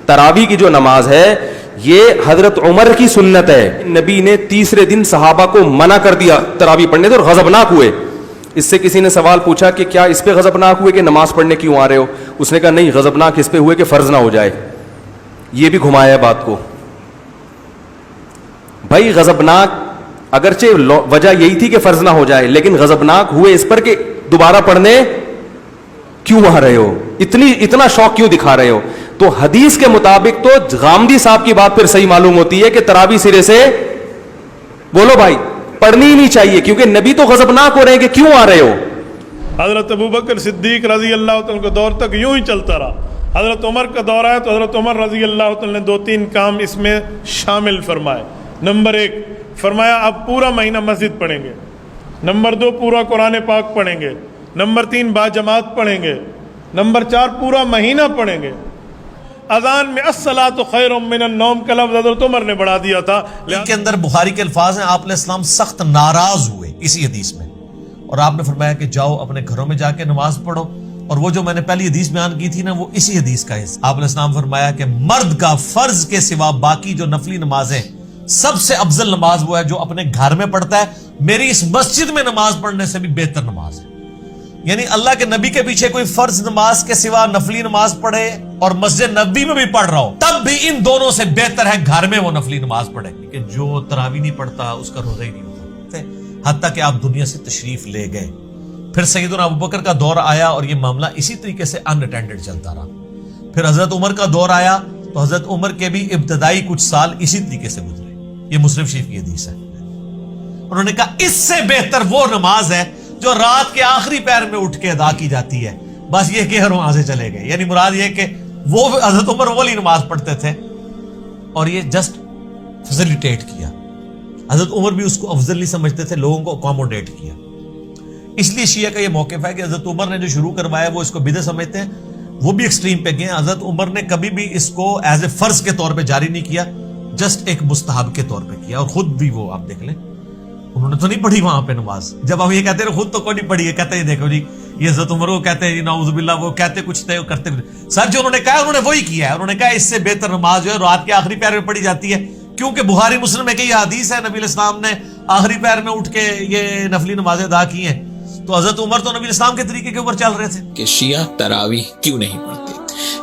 تراویح کی جو نماز ہے یہ حضرت عمر کی سنت ہے. نبی نے تیسرے دن صحابہ کو منع کر دیا تراویح پڑھنے سے اور غضبناک ہوئے. اس سے کسی نے سوال پوچھا کہ کیا اس پہ غضبناک ہوئے کہ نماز پڑھنے کیوں آ رہے ہو؟ اس نے کہا نہیں، غضبناک اس پہ ہوئے کہ فرض نہ ہو جائے. یہ بھی گھمایا ہے بات کو. بھائی غضبناک اگرچہ وجہ یہی تھی کہ فرض نہ ہو جائے، لیکن غضبناک ہوئے اس پر کہ دوبارہ پڑھنے کیوں آ رہے ہو، اتنا شوق کیوں دکھا رہے ہو. تو حدیث کے مطابق تو غامدی صاحب کی بات پھر صحیح معلوم ہوتی ہے کہ تراویح سرے سے بولو بھائی پڑھنی ہی نہیں چاہیے، کیونکہ نبی تو غضبناک ہو رہے ہیں کہ کیوں آ رہے ہو. حضرت ابوبکر صدیق رضی اللہ تعالیٰ کے دور تک یوں ہی چلتا رہا. حضرت عمر کا دور آیا تو حضرت عمر رضی اللہ تعالیٰ نے 2-3 کام اس میں شامل فرمائے. نمبر 1 فرمایا اب پورا مہینہ مسجد پڑھیں گے. نمبر 2 پورا قرآن پاک پڑھیں گے. نمبر 3 باجماعت پڑھیں گے. نمبر 4 پورا مہینہ پڑھیں گے. اذان میں الصلاۃ خیر من النوم کا لفظ حضرت عمر نے بڑھا دیا تھا. ان کے اندر بخاری کے الفاظ ہیں، آپ علیہ السلام سخت ناراض ہوئے اسی حدیث میں، اور آپ نے فرمایا کہ جاؤ اپنے گھروں میں جا کے نماز پڑھو. اور وہ جو میں نے پہلی حدیث بیان کی تھی نا، وہ اسی حدیث کا ہے. آپ علیہ السلام فرمایا کہ مرد کا فرض کے سوا باقی جو نفلی نمازیں، سب سے افضل نماز وہ ہے جو اپنے گھر میں پڑھتا ہے. میری اس مسجد میں نماز پڑھنے سے بھی بہتر نماز ہے. یعنی اللہ کے نبی کے پیچھے کوئی فرض نماز کے سوا نفلی نماز پڑھے اور مسجد نبی میں بھی پڑھ رہا ہو، تب بھی ان دونوں سے بہتر ہے گھر میں وہ نفلی نماز پڑھے. کہ جو تراویح نہیں پڑھتا اس کا روزہ ہی نہیں ہوتا. حتیٰ کہ آپ دنیا سے تشریف لے گئے. پھر سیدنا ابوبکر کا دور آیا اور یہ معاملہ اسی طریقے سے ان اٹینڈڈ چلتا رہا. پھر حضرت عمر کا دور آیا تو حضرت عمر کے بھی ابتدائی کچھ سال اسی طریقے سے گزرے. یہ مسلم شریف کی حدیث ہے. انہوں نے کہا اس سے بہتر وہ نماز ہے جو رات کے آخری پہر میں اٹھ کے ادا کی جاتی ہے. بس یہ کہ وہاں سے چلے گئے. یعنی مراد یہ کہ وہ حضرت عمر والی نماز پڑھتے تھے اور یہ جسٹ فیسیلیٹیٹ کیا. حضرت عمر بھی اس کو افضل نہیں سمجھتے تھے، لوگوں کو اکوموڈیٹ کیا. اس لیے شیعہ کا یہ موقف ہے کہ حضرت عمر نے جو شروع کروایا وہ اس کو بدعت سمجھتے ہیں. وہ بھی ایکسٹریم پہ گئے. حضرت عمر نے کبھی بھی اس کو ایز اے فرض کے طور پہ جاری نہیں کیا، جسٹ ایک مستحب کے طور پہ کیا. اور خود بھی وہ آپ دیکھ لیں، انہوں نے تو نہیں پڑھی وہاں پہ نماز. جب ہم یہ کہتے ہیں خود تو کوئی نہیں پڑھی ہے، کہتے ہیں دیکھو جی یہ حضرت عمر کو کہتے ہیں نعوذ باللہ، وہ کہتے کچھ تھے کرتے کچھ. سر جو انہوں نے کہا انہوں نے وہی کیا ہے. انہوں نے کہا اس سے بہتر نماز جو ہے رات کے آخری پہر میں پڑھی جاتی ہے، کیونکہ بخاری مسلم میں کہ یہ حدیث ہے نبی علیہ السلام نے آخری پہر میں اٹھ کے یہ نفلی نمازیں ادا کی ہیں. تو حضرت عمر تو نبی علیہ السلام کے طریقے کے اوپر چل رہے تھے. کہ شیعہ تراویح کیوں نہیں پڑھتے؟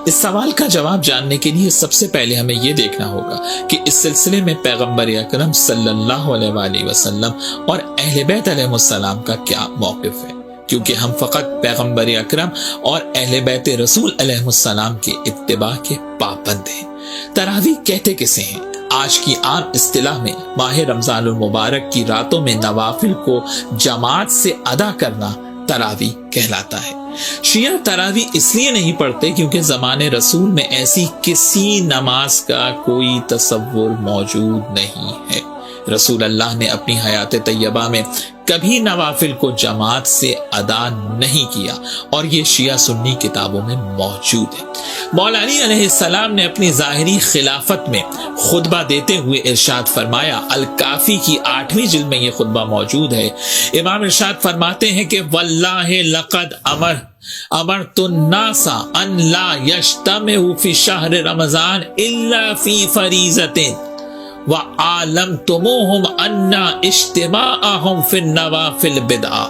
اس سوال کا جواب جاننے کے لیے سب سے پہلے ہمیں یہ دیکھنا ہوگا کہ اس سلسلے میں پیغمبر اکرم صلی اللہ علیہ وآلہ وسلم اور اہل بیت علیہ السلام کا کیا موقف ہے، کیونکہ ہم فقط پیغمبر اکرم اور اہل بیت رسول علیہ السلام کے اتباع کے پابند ہیں. تراویح کہتے کسے ہیں؟ آج کی عام اصطلاح میں ماہ رمضان المبارک کی راتوں میں نوافل کو جماعت سے ادا کرنا تراویح کہلاتا ہے. شیعہ تراویح اس لیے نہیں پڑھتے کیونکہ زمانے رسول میں ایسی کسی نماز کا کوئی تصور موجود نہیں ہے. رسول اللہ نے اپنی حیات طیبہ میں کبھی نوافل کو جماعت سے ادا نہیں کیا، اور یہ شیعہ سنی کتابوں میں موجود ہے. مولا علی علیہ السلام نے اپنی ظاہری خلافت میں خطبہ دیتے ہوئے ارشاد فرمایا، الکافی کی 8ویں جلد میں یہ خطبہ موجود ہے. امام ارشاد فرماتے ہیں کہ واللہ لقد امرت الناس ان لا یجتمعوا فی شہر رمضان الا فی فریضۃ وَعَالَمْتُمُوهُمْ أَنَّ اجْتِمَاعَهُمْ فِي النَّوَافِلِ بِدْعَةٌ.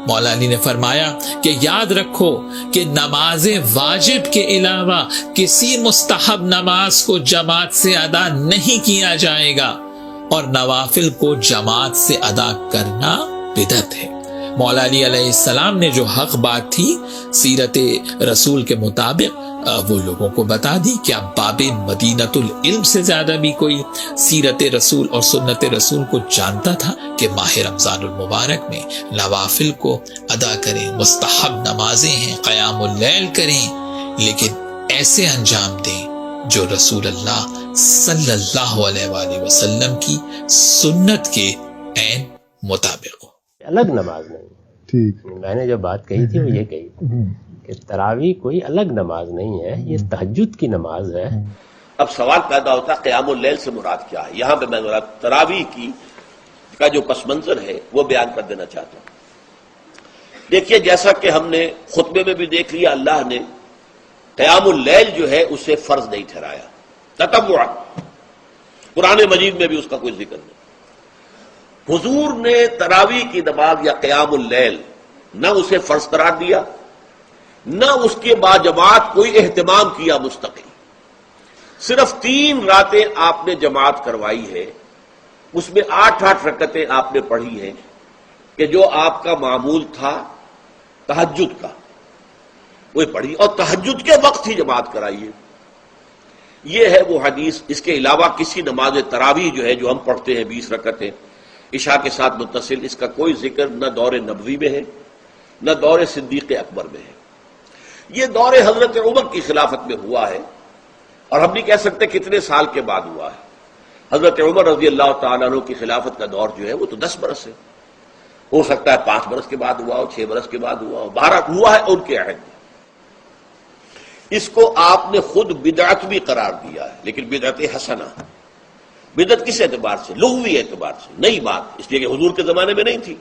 مولا علی نے فرمایا کہ یاد رکھو کہ نماز واجب کے علاوہ کسی مستحب نماز کو جماعت سے ادا نہیں کیا جائے گا، اور نوافل کو جماعت سے ادا کرنا بدعت ہے. مولا علی علیہ السلام نے جو حق بات تھی سیرت رسول کے مطابق وہ لوگوں کو بتا دی. کیا باب مدینۃ العلم سے زیادہ بھی کوئی سیرت رسول اور سنت رسول کو جانتا تھا کہ ماہ رمضان المبارک میں نوافل کو ادا کریں، مستحب نمازیں ہیں، قیام اللیل کریں، لیکن ایسے انجام دیں جو رسول اللہ صلی اللہ علیہ وآلہ وسلم کی سنت کے عین مطابق ہو. الگ نماز نہیں. ٹھیک، میں نے جو بات کہی تھی وہ یہ کہی تھی کہ تراویح کوئی الگ نماز نہیں ہے، یہ تہجد کی نماز ہے. اب سوال پیدا ہوتا ہے قیام اللیل سے مراد کیا ہے؟ یہاں پہ میں تراویح کا جو پس منظر ہے وہ بیان کر دینا چاہتا ہوں. دیکھیے جیسا کہ ہم نے خطبے میں بھی دیکھ لیا، اللہ نے قیام اللیل جو ہے اسے فرض نہیں ٹھہرایا تطوع، قرآن مجید میں بھی اس کا کوئی ذکر نہیں. حضور نے تراویح کی نماز یا قیام اللیل نہ اسے فرض قرار دیا، نہ اس کے بعد جماعت کوئی اہتمام کیا مستقل. صرف 3 راتیں آپ نے جماعت کروائی ہے، اس میں 8 رکعتیں آپ نے پڑھی ہیں کہ جو آپ کا معمول تھا تہجد کا وہ پڑھی، اور تہجد کے وقت ہی جماعت کرائی ہے. یہ ہے وہ حدیث. اس کے علاوہ کسی نماز تراویح جو ہے جو ہم پڑھتے ہیں 20 رکعتیں عشاء کے ساتھ متصل، اس کا کوئی ذکر نہ دور نبوی میں ہے نہ دور صدیق اکبر میں ہے. یہ دور حضرت عمر کی خلافت میں ہوا ہے، اور ہم نہیں کہہ سکتے کتنے سال کے بعد ہوا ہے. حضرت عمر رضی اللہ تعالیٰ عنہ کی خلافت کا دور جو ہے وہ تو 10 برس ہے، ہو سکتا ہے 5 برس کے بعد ہوا ہو، 6 برس کے بعد ہوا ہو، 12 ہوا ہے ان کے عہد میں. اس کو آپ نے خود بدعت بھی قرار دیا ہے، لیکن بدعت حسنہ. بدعت کس اعتبار سے؟ لغوی اعتبار سے، نئی بات، اس لیے کہ حضور کے زمانے میں نہیں تھی.